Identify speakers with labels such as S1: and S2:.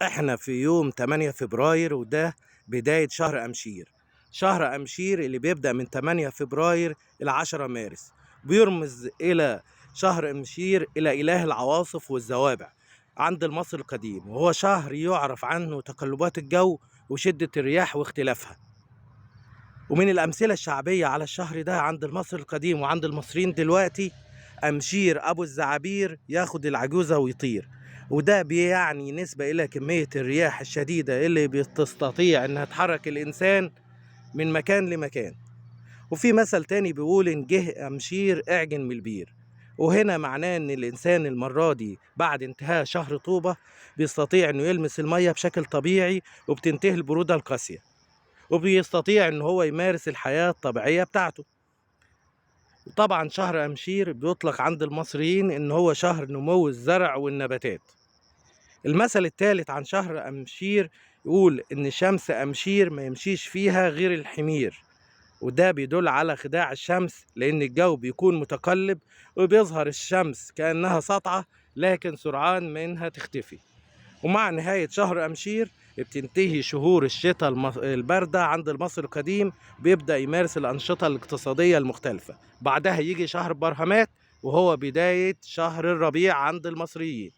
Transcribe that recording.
S1: احنا في يوم 8 فبراير وده بداية شهر أمشير. شهر أمشير اللي بيبدأ من 8 فبراير إلى 10 مارس بيرمز إلى شهر أمشير إلى إله العواصف والزوابع عند المصري القديم، وهو شهر يعرف عنه تقلبات الجو وشدة الرياح واختلافها. ومن الأمثلة الشعبية على الشهر ده عند المصري القديم وعند المصريين دلوقتي أمشير أبو الزعابير ياخد العجوزة ويطير، وده بيعني نسبة إلى كمية الرياح الشديدة اللي بتستطيع إنها تحرك الإنسان من مكان لمكان. وفي مثل تاني بيقول إن جه أمشير اعجن من البير، وهنا معناه إن الإنسان المرة دي بعد انتهاء شهر طوبة بيستطيع إنه يلمس المية بشكل طبيعي، وبتنتهي البرودة القاسية، وبيستطيع إن هو يمارس الحياة الطبيعية بتاعته. طبعا شهر أمشير بيطلق عند المصريين إن هو شهر نمو الزرع والنباتات. المثل الثالث عن شهر أمشير يقول إن شمس أمشير ما يمشيش فيها غير الحمير، وده بيدل على خداع الشمس لأن الجو بيكون متقلب وبيظهر الشمس كأنها ساطعة لكن سرعان ما إنها تختفي. ومع نهاية شهر أمشير بتنتهي شهور الشتاء الباردة عند المصري القديم، بيبدأ يمارس الأنشطة الاقتصادية المختلفة. بعدها يجي شهر برهمات وهو بداية شهر الربيع عند المصريين.